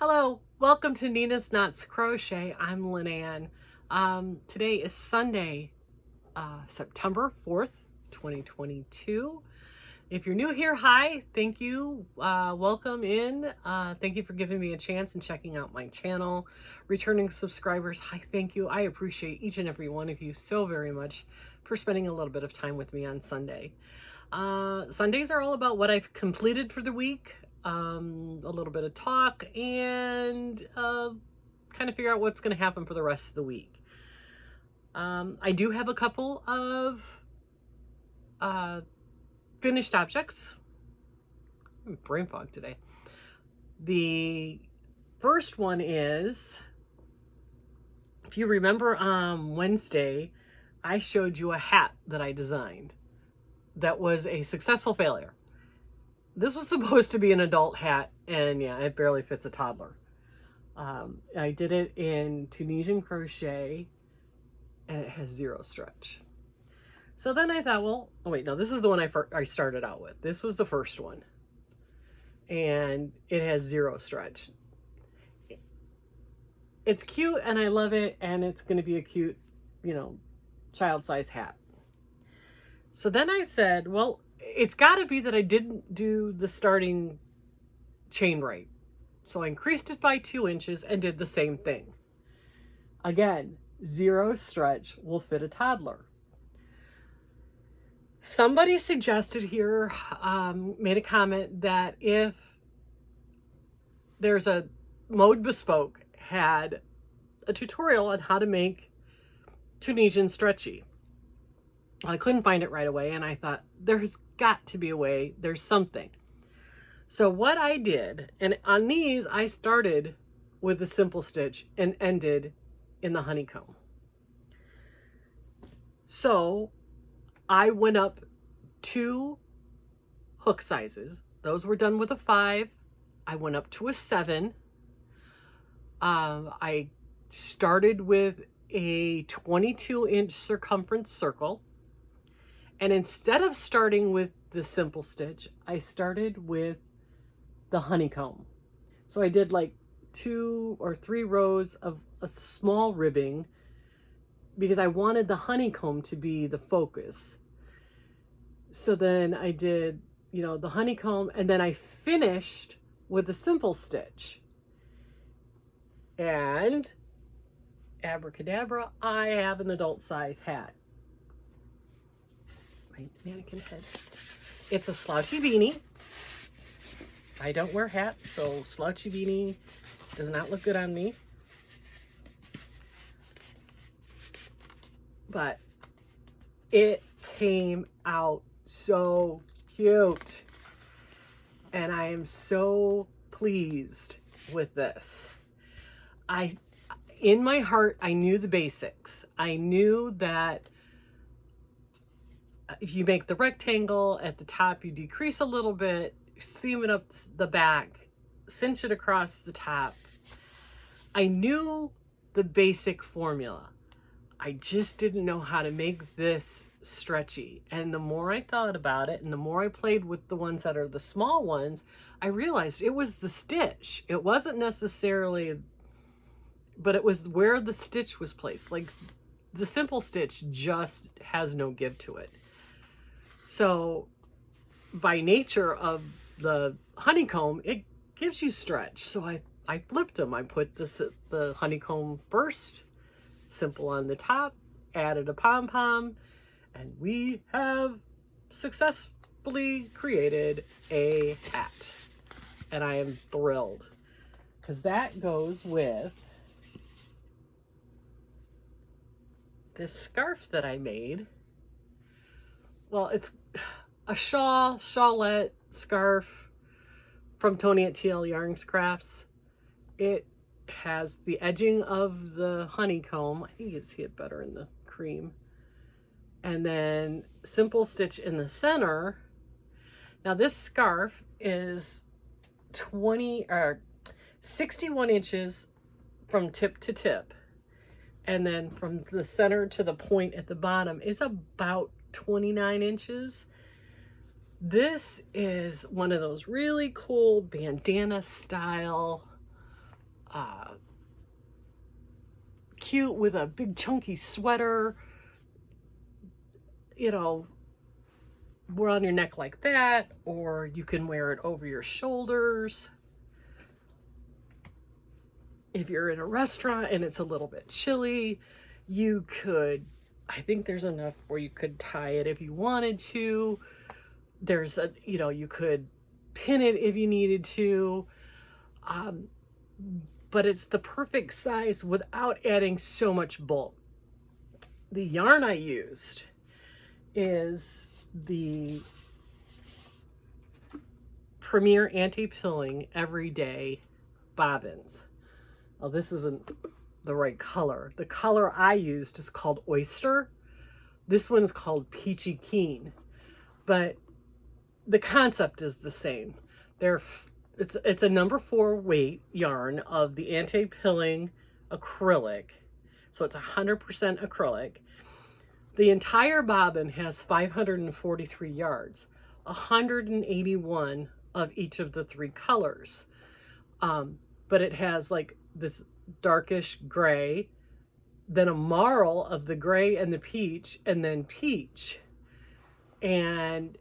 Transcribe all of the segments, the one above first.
Hello, welcome to Nina's Knots Crochet. I'm Lynanne. Today is Sunday, September 4th, 2022. If you're new here, hi, thank you. Welcome in. Thank you for giving me a chance and checking out my channel. Returning subscribers, hi, thank you. I appreciate each and every one of you so very much for spending a little bit of time with me on Sunday. Sundays are all about what I've completed for the week. A little bit of talk and kind of figure out what's going to happen for the rest of the week. I do have a couple of finished objects. I'm brain fog today. The first one is, if you remember on Wednesday, I showed you a hat that I designed that was a successful failure. This was supposed to be an adult hat, and yeah, it barely fits a toddler. I did it in Tunisian crochet, and it has zero stretch. So then I thought, well, oh wait, no, this is the one I started out with. This was the first one, and it has zero stretch. It's cute, and I love it, and it's going to be a cute, child-size hat. So then I said, well, it's got to be that I didn't do the starting chain right. So I increased it by 2 inches and did the same thing. Again, zero stretch will fit a toddler. Somebody suggested here, made a comment that if there's a Mode Bespoke had a tutorial on how to make Tunisian Stretchy. I couldn't find it right away, and I thought, there's got to be a way, there's something. So what I did, and on these, I started with a simple stitch and ended in the honeycomb. So I went up 2 hook sizes. Those were done with a 5. I went up to a 7. I started with a 22-inch circumference circle. And instead of starting with the simple stitch, I started with the honeycomb. So I did like 2 or 3 rows of a small ribbing because I wanted the honeycomb to be the focus. So then I did, the honeycomb, and then I finished with the simple stitch. And abracadabra, I have an adult size hat. Mannequin head. It's a slouchy beanie. I don't wear hats, so slouchy beanie does not look good on me. But it came out so cute. And I am so pleased with this. In my heart, I knew the basics. I knew that if you make the rectangle at the top, you decrease a little bit, seam it up the back, cinch it across the top. I knew the basic formula. I just didn't know how to make this stretchy. And the more I thought about it, and the more I played with the ones that are the small ones, I realized it was the stitch. It wasn't necessarily, but it was where the stitch was placed. Like the simple stitch just has no give to it. So by nature of the honeycomb, it gives you stretch. So I flipped them. I put the honeycomb first, simple on the top, added a pom-pom, and we have successfully created a hat. And I am thrilled because that goes with this scarf that I made. Well, it's a shawlette scarf from Tony at TL Yarns Crafts. It has the edging of the honeycomb. I think you can see it better in the cream. And then simple stitch in the center. Now this scarf is 61 inches from tip to tip. And then from the center to the point at the bottom is about 29 inches. This is one of those really cool bandana style cute with a big chunky sweater, you know, wear on your neck like that, or you can wear it over your shoulders. If you're in a restaurant and it's a little bit chilly, you could, I think there's enough where you could tie it if you wanted to. There's a, you know, you could pin it if you needed to. But it's the perfect size without adding so much bulk. The yarn I used is the Premier Anti-Pilling Everyday Bobbins. Oh, this isn't the right color. The color I used is called Oyster. This one's called Peachy Keen, but the concept is the same. It's a number 4 weight yarn of the anti-pilling acrylic. So it's 100% acrylic. The entire bobbin has 543 yards, 181 of each of the 3 colors. But it has like this darkish gray, then a marl of the gray and the peach, and then peach. And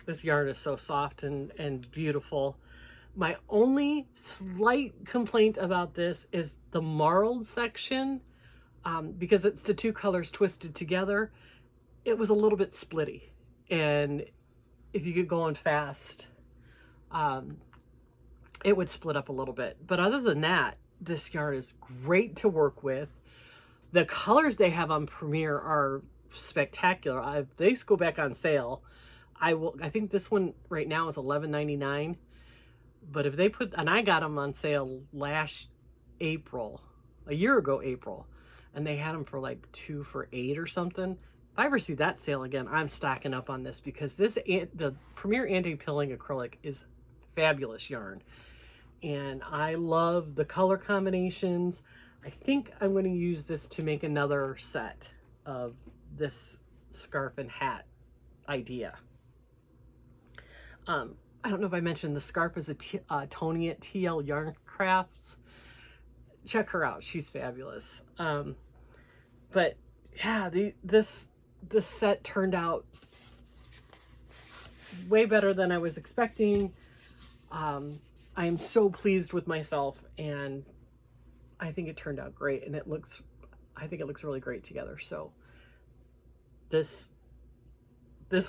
this yarn is so soft and beautiful. My only slight complaint about this is the marled section, because it's the 2 colors twisted together. It was a little bit splitty, and if you get going fast, it would split up a little bit. But other than that, this yarn is great to work with. The colors they have on Premier are spectacular. If they go back on sale, I think this one right now is $11.99. But if they put, and I got them on sale last April, a year ago April, and they had them for like 2 for $8 or something. If I ever see that sale again, I'm stocking up on this, because the Premier Anti-Pilling Acrylic is fabulous yarn. And I love the color combinations. I think I'm going to use this to make another set of this scarf and hat idea. I don't know if I mentioned the scarf is a Tony at TL Yarn Crafts. Check her out. She's fabulous. But yeah, this set turned out way better than I was expecting. I am so pleased with myself, and I think it turned out great, and I think it looks really great together. So this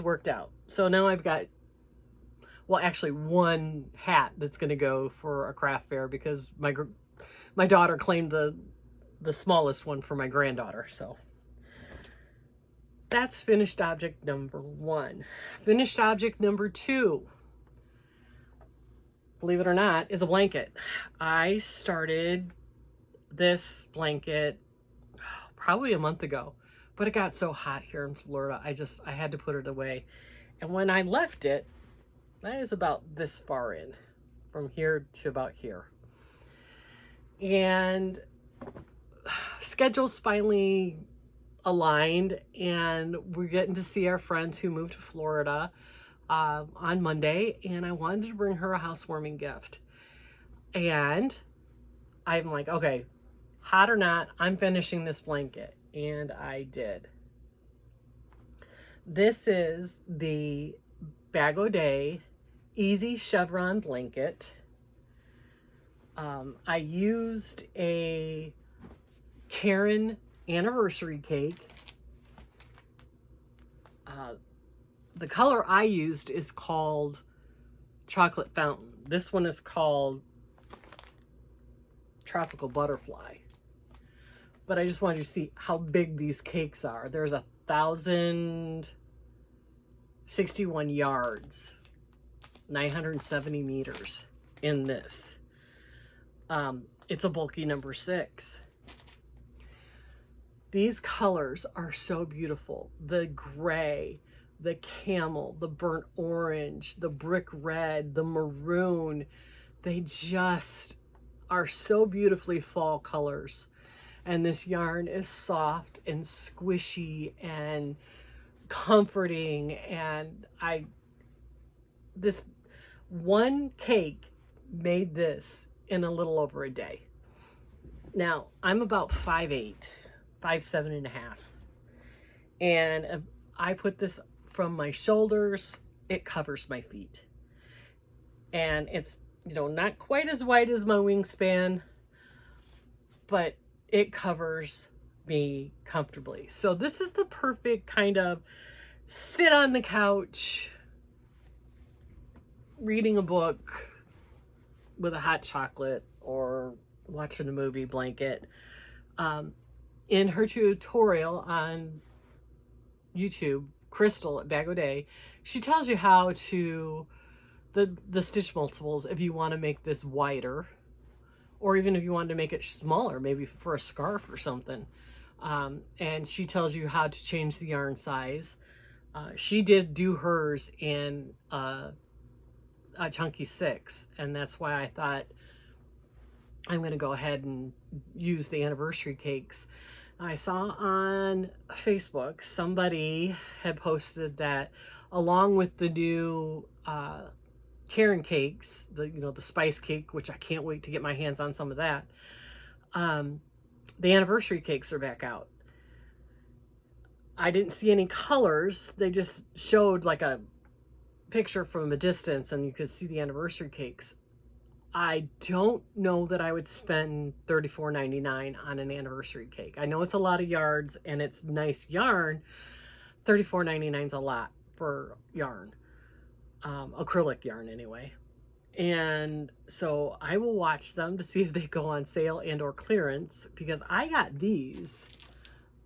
worked out. So now I've got, well, actually 1 hat that's going to go for a craft fair, because my daughter claimed the smallest one for my granddaughter. So that's finished object number 1. Finished object number 2, believe it or not, is a blanket. I started this blanket probably a month ago, but it got so hot here in Florida, I had to put it away. And when I left it, I was about this far in, from here to about here. And schedules finally aligned, and we're getting to see our friends who moved to Florida on Monday, and I wanted to bring her a housewarming gift. And I'm like, okay, hot or not, I'm finishing this blanket. And I did. This is the Bag O' Day Easy Chevron blanket. I used a Karen anniversary cake. The color I used is called Chocolate Fountain. This one is called Tropical Butterfly. But I just wanted you to see how big these cakes are. There's 1,061 yards, 970 meters in this. It's a bulky number 6. These colors are so beautiful. The gray, the camel, the burnt orange, the brick red, the maroon. They just are so beautifully fall colors. And this yarn is soft and squishy and comforting. And this one cake made this in a little over a day. Now, I'm about 5'8", 5'7.5". And I put this from my shoulders, it covers my feet. And it's, you know, not quite as wide as my wingspan, but it covers me comfortably. So this is the perfect kind of sit on the couch, reading a book with a hot chocolate or watching a movie blanket. In her tutorial on YouTube, Crystal at Bag O' Day, she tells you how to the stitch multiples if you want to make this wider, or even if you wanted to make it smaller, maybe for a scarf or something. And she tells you how to change the yarn size. She did do hers in a chunky 6, and that's why I thought I'm going to go ahead and use the anniversary cakes. I saw on Facebook somebody had posted that along with the new Karen cakes, the spice cake, which I can't wait to get my hands on some of that, the anniversary cakes are back out. I didn't see any colors. They just showed like a picture from a distance and you could see the anniversary cakes. I don't know that I would spend $34.99 on an anniversary cake. I know it's a lot of yards and it's nice yarn. $34.99 is a lot for yarn, acrylic yarn anyway. And so I will watch them to see if they go on sale and or clearance, because I got these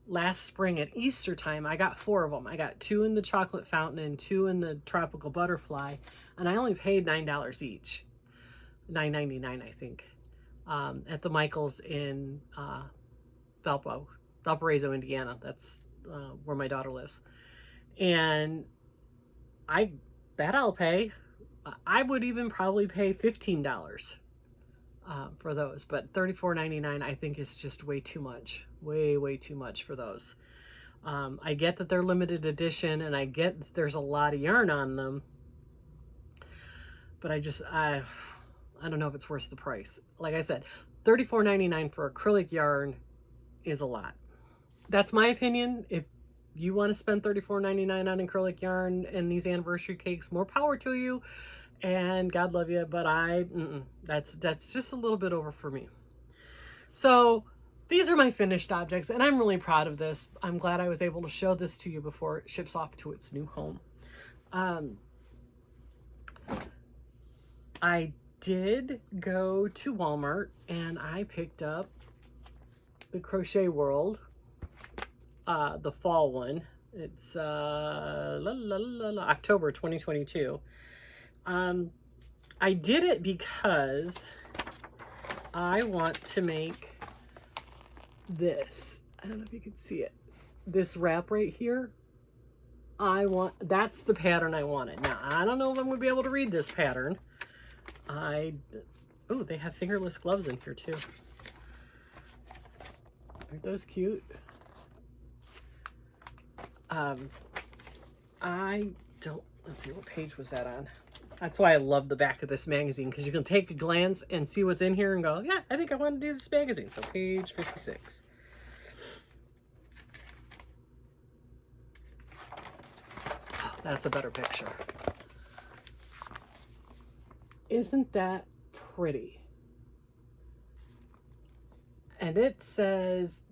last spring at Easter time. I got 4 of them. I got 2 in the chocolate fountain and 2 in the tropical butterfly, and I only paid $9 each. $9.99 I think, at the Michaels in Valparaiso, Indiana. That's where my daughter lives. And I'll pay. I would even probably pay $15 for those, but $34.99 I think is just way too much. Way too much for those. I get that they're limited edition and I get that there's a lot of yarn on them, but I don't know if it's worth the price. Like I said, $34.99 for acrylic yarn is a lot. That's my opinion. If you want to spend $34.99 on acrylic yarn and these anniversary cakes, more power to you, and God love you, but that's just a little bit over for me. So these are my finished objects, and I'm really proud of this. I'm glad I was able to show this to you before it ships off to its new home. I did go to Walmart and I picked up the Crochet World, the fall one. It's October 2022. I did it because I want to make this. I don't know if you can see it. This wrap right here. That's the pattern I wanted. Now, I don't know if I'm going to be able to read this pattern. Oh, they have fingerless gloves in here too. Aren't those cute? Let's see, what page was that on? That's why I love the back of this magazine, because you can take a glance and see what's in here and go, yeah, I think I want to do this magazine. So page 56. Oh, that's a better picture. Isn't that pretty? And it says,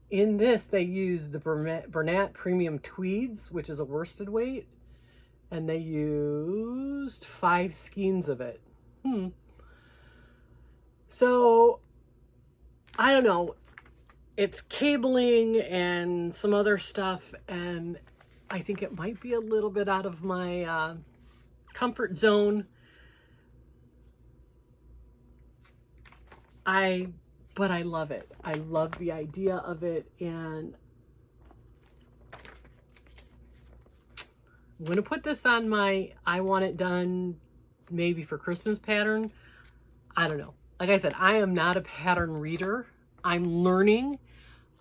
in this, they use the Bernat Premium Tweeds, which is a worsted weight, and they used 5 skeins of it. So, I don't know. It's cabling and some other stuff, and I think it might be a little bit out of my comfort zone. But I love it. I love the idea of it, and I'm going to put this on my I want it done maybe for Christmas pattern. I don't know. Like I said, I am not a pattern reader. I'm learning.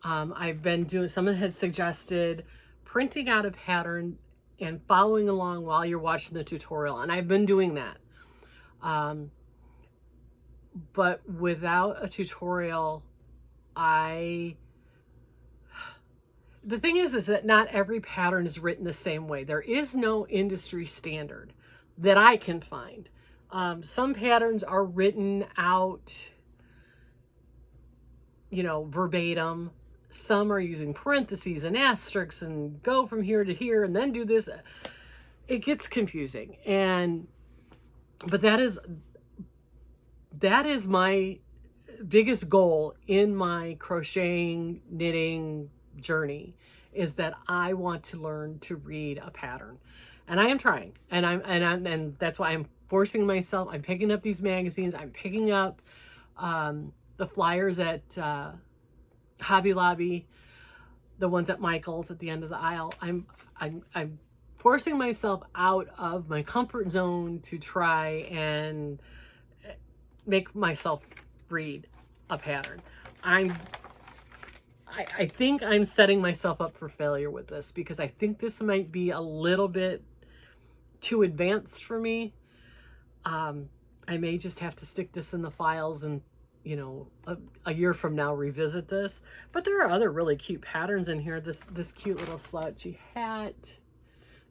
I've been doing, someone had suggested printing out a pattern and following along while you're watching the tutorial, and I've been doing that. but without a tutorial, the thing is that not every pattern is written the same way. There is no industry standard that I can find. Some patterns are written out, you know, verbatim. Some are using parentheses and asterisks and go from here to here and then do this. It gets confusing. But that is my biggest goal in my crocheting, knitting journey, is that I want to learn to read a pattern. And I am trying. And that's why I'm forcing myself. I'm picking up these magazines. I'm picking up the flyers at Hobby Lobby, the ones at Michael's at the end of the aisle. I'm forcing myself out of my comfort zone to try and make myself read a pattern. I think I'm setting myself up for failure with this, because I think this might be a little bit too advanced for me. I may just have to stick this in the files and, you know, a year from now revisit this. But there are other really cute patterns in here. This cute little slouchy hat,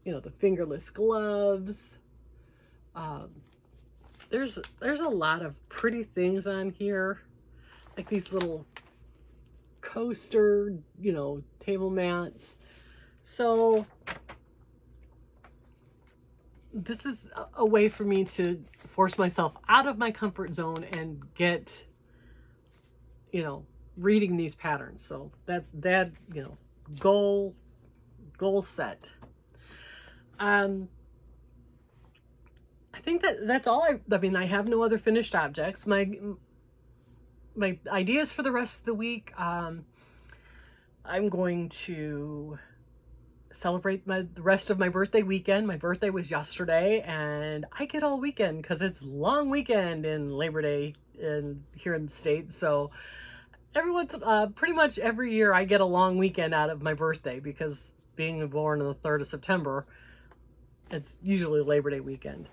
you know, the fingerless gloves. There's a lot of pretty things on here, like these little coaster, you know, table mats. So this is a way for me to force myself out of my comfort zone and get, you know, reading these patterns. So that you know, goal set. I think that's all. I mean, I have no other finished objects. My ideas for the rest of the week, I'm going to celebrate the rest of my birthday weekend. My birthday was yesterday, and I get all weekend because it's long weekend in Labor Day here in the States. So everyone's pretty much every year I get a long weekend out of my birthday, because being born on the 3rd of September, it's usually Labor Day weekend.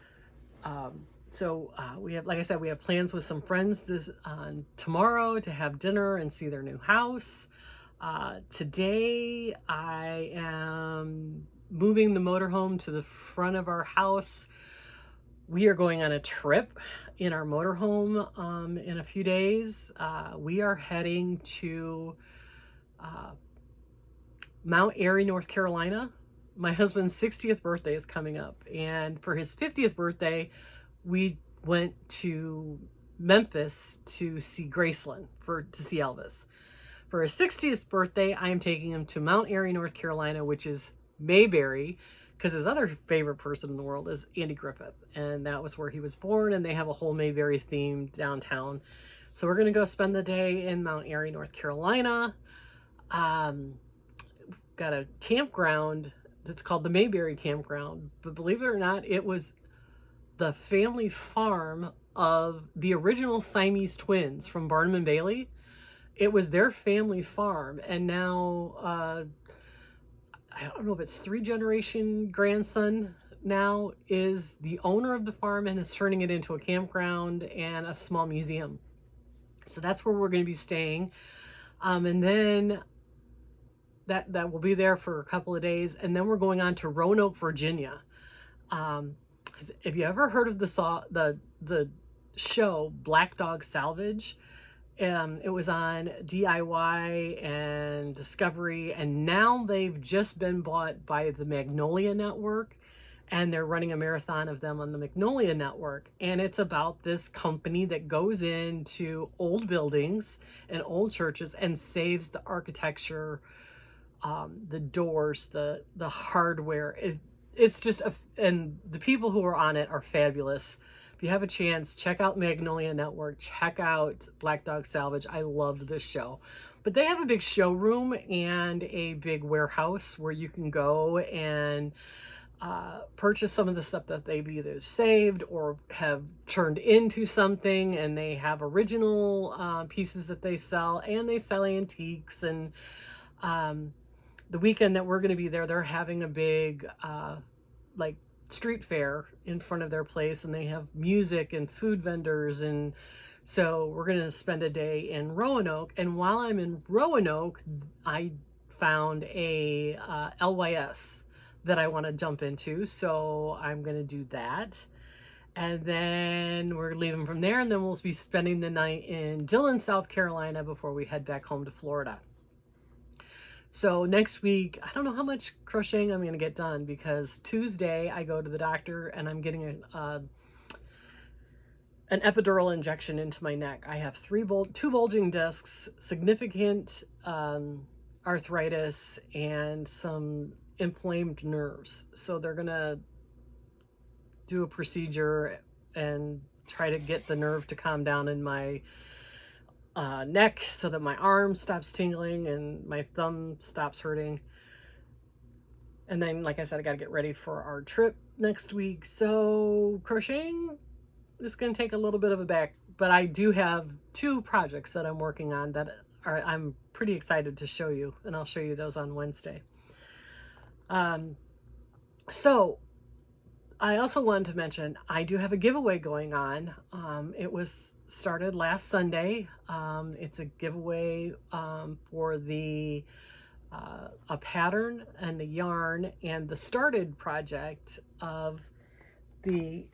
So we have, like I said, we have plans with some friends tomorrow to have dinner and see their new house. Today I am moving the motorhome to the front of our house. We are going on a trip in our motorhome in a few days. We are heading to Mount Airy, North Carolina. My husband's 60th birthday is coming up, and for his 50th birthday, we went to Memphis to see Graceland, to see Elvis. For his 60th birthday, I am taking him to Mount Airy, North Carolina, which is Mayberry, because his other favorite person in the world is Andy Griffith, and that was where he was born, and they have a whole Mayberry theme downtown. So we're going to go spend the day in Mount Airy, North Carolina. Got a campground that's called the Mayberry Campground, but believe it or not, it was the family farm of the original Siamese twins from Barnum and Bailey. It was their family farm, and now I don't know if it's 3-generation grandson now is the owner of the farm and is turning it into a campground and a small museum. So that's where we're going to be staying, and then that will be there for a couple of days, and then we're going on to Roanoke, Virginia. Have you ever heard of the show Black Dog Salvage? It was on DIY and Discovery, and now they've just been bought by the Magnolia Network, and they're running a marathon of them on the Magnolia Network. And it's about this company that goes into old buildings and old churches and saves the architecture, the doors, the hardware. It's just and the people who are on it are fabulous. If you have a chance, check out Magnolia Network, check out Black Dog Salvage. I love this show. But they have a big showroom and a big warehouse where you can go and purchase some of the stuff that they've either saved or have turned into something, and they have original pieces that they sell, and they sell antiques. And the weekend that we're going to be there, they're having a big like street fair in front of their place, and they have music and food vendors, and So we're going to spend a day in Roanoke. And while I'm in Roanoke, I found a LYS that I want to jump into. So I'm going to do that. And then we're leaving from there, and then we'll be spending the night in Dillon, South Carolina before we head back home to Florida. So next week, I don't know how much crocheting I'm going to get done, because Tuesday I go to the doctor and I'm getting an epidural injection into my neck. I have two bulging discs, significant arthritis, and some inflamed nerves. So they're going to do a procedure and try to get the nerve to calm down in my neck so that my arm stops tingling and my thumb stops hurting. And then, like I said, I got to get ready for our trip next week. So crocheting is going to take a little bit of a back, but I do have 2 projects that I'm working on that I'm pretty excited to show you, and I'll show you those on Wednesday. So I also wanted to mention I do have a giveaway going on. It was started last Sunday. It's a giveaway for the a pattern and the yarn and the started project of the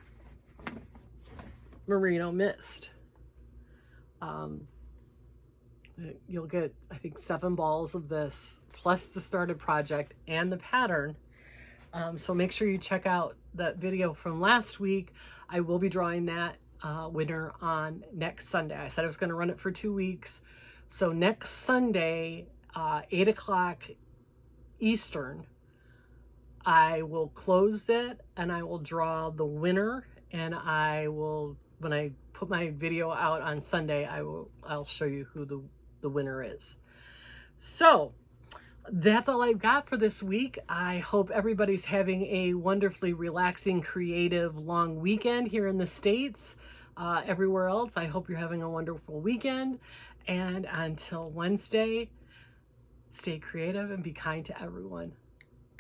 Merino Mist. You'll get, I think, 7 balls of this, plus the started project and the pattern. So make sure you check out that video from last week. I will be drawing that winner on next Sunday. I said I was going to run it for 2 weeks. So next Sunday, 8 o'clock Eastern, I will close it and I will draw the winner. And I will, when I put my video out on Sunday, I'll show you who the winner is. So that's all I've got for this week. I hope everybody's having a wonderfully relaxing, creative, long weekend here in the States. Everywhere else, I hope you're having a wonderful weekend. And until Wednesday, stay creative and be kind to everyone.